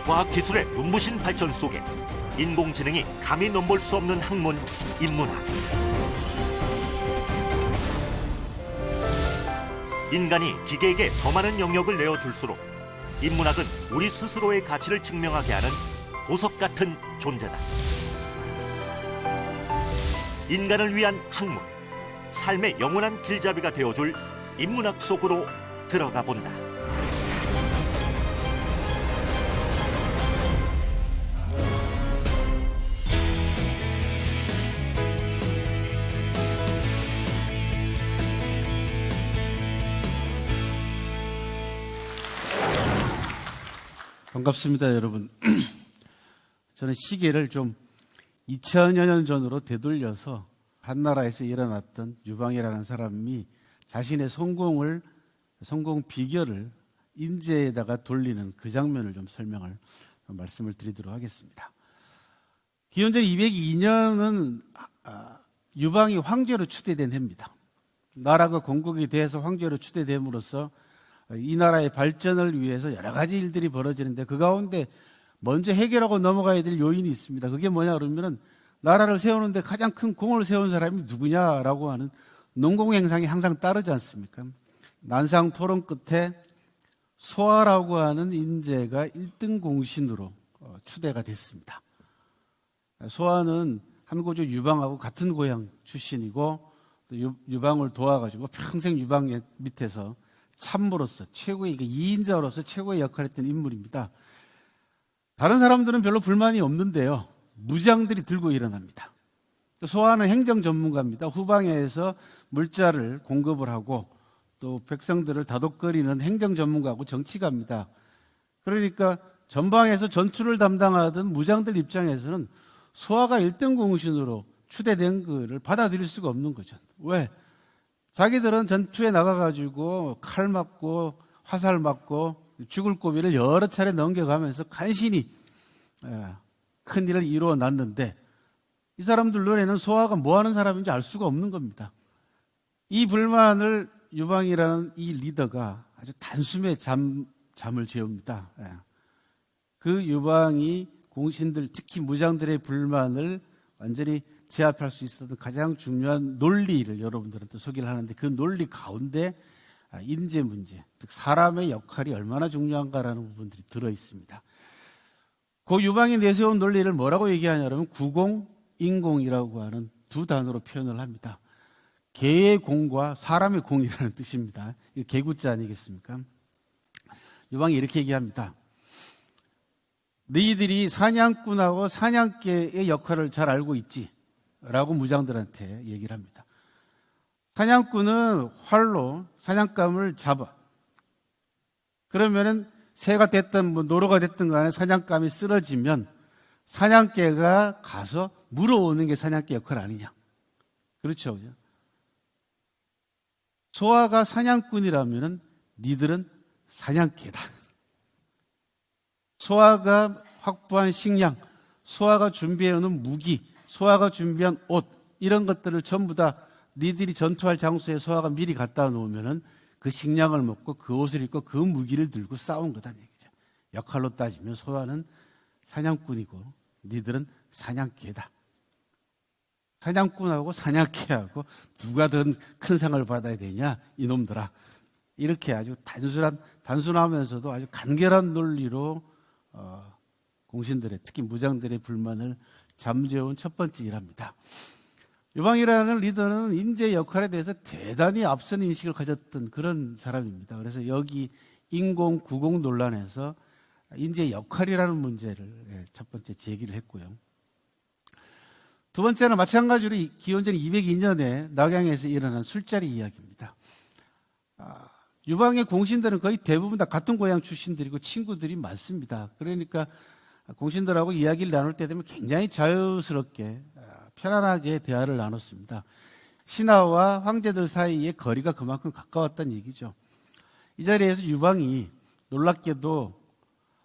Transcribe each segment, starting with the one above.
과학기술의 눈부신 발전 속에 인공지능이 감히 넘볼 수 없는 학문, 인문학. 인간이 기계에게 더 많은 영역을 내어줄수록 인문학은 우리 스스로의 가치를 증명하게 하는 보석 같은 존재다. 인간을 위한 학문, 삶의 영원한 길잡이가 되어줄 인문학 속으로 들어가 본다. 반갑습니다, 여러분. 저는 시계를 좀 2000여 년 전으로 되돌려서 한나라에서 일어났던 유방이라는 사람이 자신의 성공 비결을 인재에다가 돌리는 그 장면을 좀 말씀을 드리도록 하겠습니다. 기원전 202년은 유방이 황제로 추대된 해입니다. 나라가 건국이 돼서 황제로 추대됨으로써 이 나라의 발전을 위해서 여러 가지 일들이 벌어지는데 그 가운데 먼저 해결하고 넘어가야 될 요인이 있습니다. 그게 뭐냐 그러면은 나라를 세우는데 가장 큰 공을 세운 사람이 누구냐라고 하는 농공행상이 항상 따르지 않습니까? 난상 토론 끝에 소아라고 하는 인재가 1등 공신으로 추대가 됐습니다. 소아는 한고조 유방하고 같은 고향 출신이고 또 유방을 도와가지고 평생 유방 밑에서 참모로서 최고의 이인자로서 최고의 역할을 했던 인물입니다. 다른 사람들은 별로 불만이 없는데요. 무장들이 들고 일어납니다. 소아는 행정 전문가입니다. 후방에서 물자를 공급을 하고 또 백성들을 다독거리는 행정 전문가고 정치가입니다. 그러니까 전방에서 전투를 담당하던 무장들 입장에서는 소아가 1등 공신으로 추대된 것을 받아들일 수가 없는 거죠. 왜? 자기들은 전투에 나가가지고 칼 맞고 화살 맞고 죽을 고비를 여러 차례 넘겨가면서 간신히 큰 일을 이루어 놨는데 이 사람들 눈에는 소아가 뭐 하는 사람인지 알 수가 없는 겁니다. 이 불만을 유방이라는 이 리더가 아주 단숨에 잠을 재웁니다. 그 유방이 공신들, 특히 무장들의 불만을 완전히 제압할 수 있었던 가장 중요한 논리를 여러분들한테 소개를 하는데 그 논리 가운데 인재 문제, 즉 사람의 역할이 얼마나 중요한가라는 부분들이 들어 있습니다. 그 유방이 내세운 논리를 뭐라고 얘기하냐면 구공인공이라고 하는 두 단어로 표현을 합니다. 개의 공과 사람의 공이라는 뜻입니다. 이거 개구자 아니겠습니까? 유방이 이렇게 얘기합니다. 너희들이 사냥꾼하고 사냥개의 역할을 잘 알고 있지? 라고 무장들한테 얘기를 합니다. 사냥꾼은 활로 사냥감을 잡아. 그러면은 새가 됐든 노루가 됐든 간에 사냥감이 쓰러지면 사냥개가 가서 물어오는 게 사냥개 역할 아니냐. 그렇죠. 소아가 사냥꾼이라면은 니들은 사냥개다. 소아가 확보한 식량, 소아가 준비해오는 무기, 소아가 준비한 옷, 이런 것들을 전부 다 니들이 전투할 장소에 소아가 미리 갖다 놓으면은 그 식량을 먹고 그 옷을 입고 그 무기를 들고 싸운 거다는 얘기죠. 역할로 따지면 소아는 사냥꾼이고 니들은 사냥개다. 사냥꾼하고 사냥개하고 누가 더 큰 상을 받아야 되냐, 이놈들아. 이렇게 아주 단순하면서도 아주 간결한 논리로 공신들의, 특히 무장들의 불만을 잠재운 첫 번째 일합니다. 유방이라는 리더는 인재 역할에 대해서 대단히 앞선 인식을 가졌던 그런 사람입니다. 그래서 여기 인공, 구공 논란에서 인재 역할이라는 문제를 첫 번째 제기를 했고요. 두 번째는 마찬가지로 기원전 202년에 낙양에서 일어난 술자리 이야기입니다. 유방의 공신들은 거의 대부분 다 같은 고향 출신들이고 친구들이 많습니다. 그러니까 공신들하고 이야기를 나눌 때 되면 굉장히 자유스럽게 편안하게 대화를 나눴습니다. 신하와 황제들 사이의 거리가 그만큼 가까웠다는 얘기죠. 이 자리에서 유방이 놀랍게도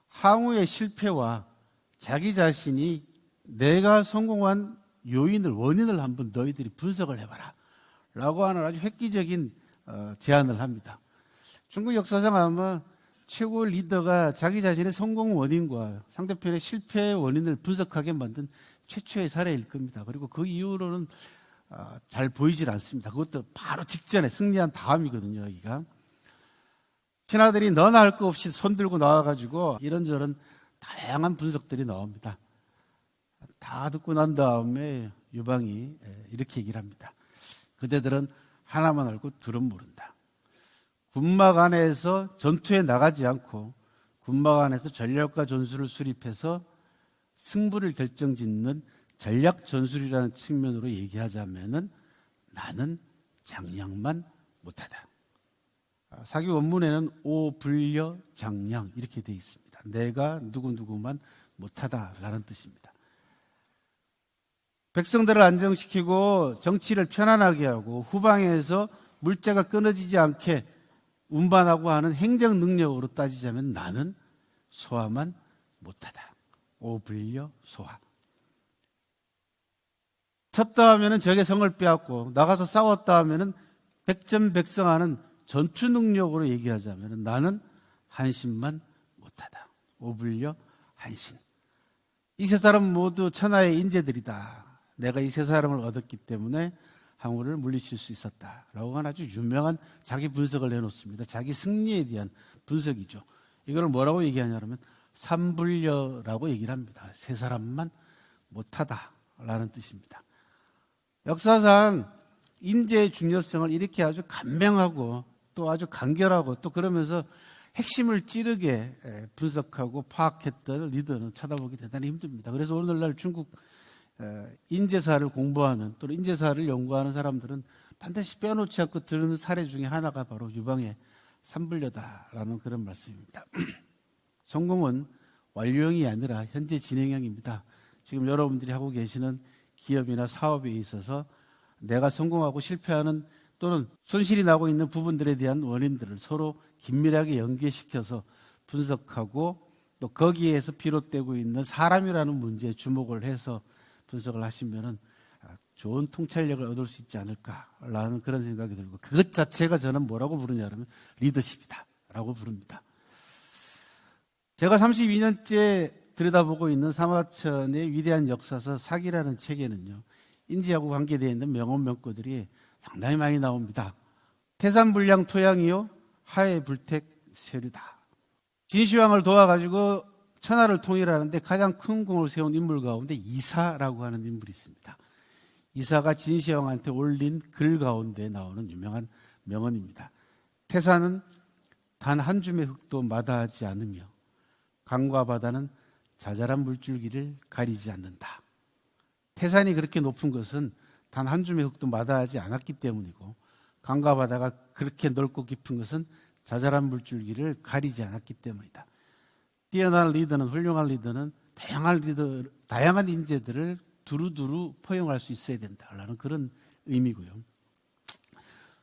항우의 실패와 자기 자신이 내가 성공한 원인을 한번 너희들이 분석을 해봐라 라고 하는 아주 획기적인 제안을 합니다. 중국 역사상 아마 최고 리더가 자기 자신의 성공 원인과 상대편의 실패의 원인을 분석하게 만든 최초의 사례일 겁니다. 그리고 그 이후로는 잘 보이질 않습니다. 그것도 바로 직전에 승리한 다음이거든요. 여기가 신하들이 너나 할 거 없이 손들고 나와가지고 이런저런 다양한 분석들이 나옵니다. 다 듣고 난 다음에 유방이 이렇게 얘기를 합니다. 그대들은 하나만 알고 둘은 모른다. 군막 안에서 전투에 나가지 않고 군막 안에서 전략과 전술을 수립해서 승부를 결정짓는 전략 전술이라는 측면으로 얘기하자면은 나는 장량만 못하다. 사기 원문에는 오불려 장량 이렇게 되어 있습니다. 내가 누구누구만 못하다라는 뜻입니다. 백성들을 안정시키고 정치를 편안하게 하고 후방에서 물자가 끊어지지 않게 운반하고 하는 행정 능력으로 따지자면 나는 소화만 못하다. 오불려 소화. 쳤다 하면은 적의 성을 빼앗고 나가서 싸웠다 하면은 백전백승하는 전투 능력으로 얘기하자면 나는 한신만 못하다. 오불려 한신. 이 세 사람 모두 천하의 인재들이다. 내가 이 세 사람을 얻었기 때문에 항우를 물리칠 수 있었다라고 하는 아주 유명한 자기 분석을 내놓습니다. 자기 승리에 대한 분석이죠. 이걸 뭐라고 얘기하냐면 삼불려라고 얘기를 합니다. 세 사람만 못하다라는 뜻입니다. 역사상 인재의 중요성을 이렇게 아주 간명하고 또 아주 간결하고 또 그러면서 핵심을 찌르게 분석하고 파악했던 리더는 쳐다보기 대단히 힘듭니다. 그래서 오늘날 중국 인재사를 공부하는 또는 인재사를 연구하는 사람들은 반드시 빼놓지 않고 들은 사례 중에 하나가 바로 유방의 삼불려다라는 그런 말씀입니다. 성공은 완료형이 아니라 현재 진행형입니다. 지금 여러분들이 하고 계시는 기업이나 사업에 있어서 내가 성공하고 실패하는 또는 손실이 나고 있는 부분들에 대한 원인들을 서로 긴밀하게 연계시켜서 분석하고 또 거기에서 비롯되고 있는 사람이라는 문제에 주목을 해서 분석을 하시면은 좋은 통찰력을 얻을 수 있지 않을까라는 그런 생각이 들고 그것 자체가 저는 뭐라고 부르냐면 리더십이다라고 부릅니다. 제가 32년째 들여다보고 있는 사마천의 위대한 역사서 사기라는 책에는요. 인지하고 관계되어 있는 명언 명거들이 상당히 많이 나옵니다. 태산불량 토양이요 하에 불택 세류다. 진시황을 도와가지고 천하를 통일하는데 가장 큰 공을 세운 인물 가운데 이사라고 하는 인물이 있습니다. 이사가 진시황한테 올린 글 가운데 나오는 유명한 명언입니다. 태산은 단 한 줌의 흙도 마다하지 않으며 강과 바다는 자잘한 물줄기를 가리지 않는다. 태산이 그렇게 높은 것은 단 한 줌의 흙도 마다하지 않았기 때문이고 강과 바다가 그렇게 넓고 깊은 것은 자잘한 물줄기를 가리지 않았기 때문이다. 뛰어난 리더는 훌륭한 리더는 다양한 인재들을 두루두루 포용할 수 있어야 된다라는 그런 의미고요.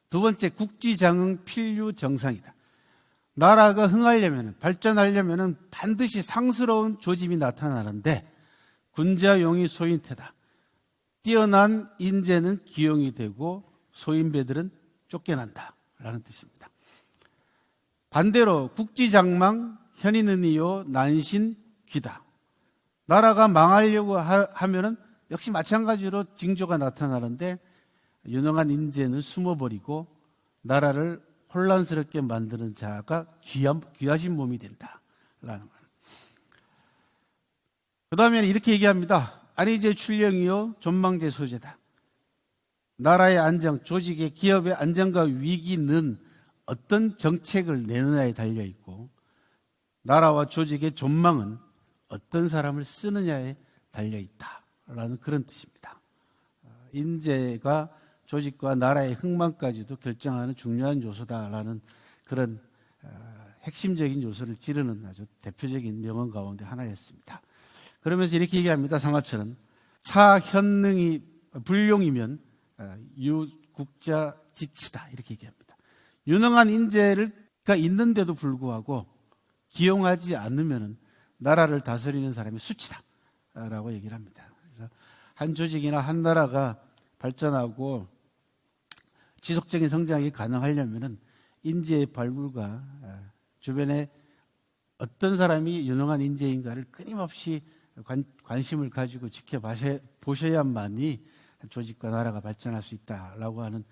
두 번째, 국지장흥 필류 정상이다. 나라가 흥하려면 발전하려면 반드시 상스러운 조짐이 나타나는데 군자용이 소인태다. 뛰어난 인재는 기용이 되고 소인배들은 쫓겨난다라는 뜻입니다. 반대로 국지장망 현인은이요 난신 귀다. 나라가 망하려고 하면은 역시 마찬가지로 징조가 나타나는데 유능한 인재는 숨어버리고 나라를 혼란스럽게 만드는 자가 귀하신 몸이 된다라는 거예요. 그 다음에 이렇게 얘기합니다. 안희제 출령이요 존망제 소재다. 나라의 안정, 조직의 기업의 안정과 위기는 어떤 정책을 내느냐에 달려 있고 나라와 조직의 존망은 어떤 사람을 쓰느냐에 달려 있다라는 그런 뜻입니다. 인재가 조직과 나라의 흥망까지도 결정하는 중요한 요소다라는 그런 핵심적인 요소를 찌르는 아주 대표적인 명언 가운데 하나였습니다. 그러면서 이렇게 얘기합니다. 상하천은 사현능이 불용이면 유국자 지치다 이렇게 얘기합니다. 유능한 인재가 있는데도 불구하고 기용하지 않으면 나라를 다스리는 사람이 수치다라고 얘기를 합니다. 그래서 한 조직이나 한 나라가 발전하고 지속적인 성장이 가능하려면 인재의 발굴과 주변의 어떤 사람이 유능한 인재인가를 끊임없이 관심을 가지고 지켜보셔야만이 조직과 나라가 발전할 수 있다라고 하는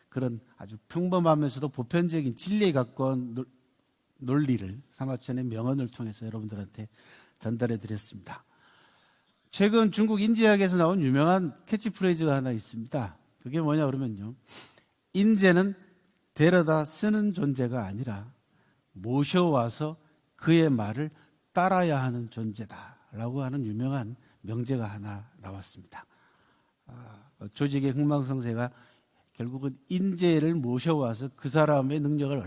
그런 아주 평범하면서도 보편적인 진리에 가까운 논리를 사마천의 명언을 통해서 여러분들한테 전달해 드렸습니다. 최근 중국 인제학에서 나온 유명한 캐치프레이즈가 하나 있습니다. 그게 뭐냐 그러면요. 인재는 데려다 쓰는 존재가 아니라 모셔와서 그의 말을 따라야 하는 존재다라고 하는 유명한 명제가 하나 나왔습니다. 조직의 흥망성쇠가 결국은 인재를 모셔와서 그 사람의 능력을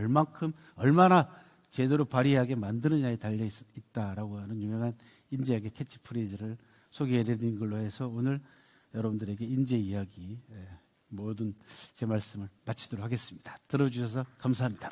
얼마나 제대로 발휘하게 만드느냐에 달려 있다라고 하는 유명한 인재학의 캐치프레이즈를 소개해드린 걸로 해서 오늘 여러분들에게 인재 이야기 모든 제 말씀을 마치도록 하겠습니다. 들어주셔서 감사합니다.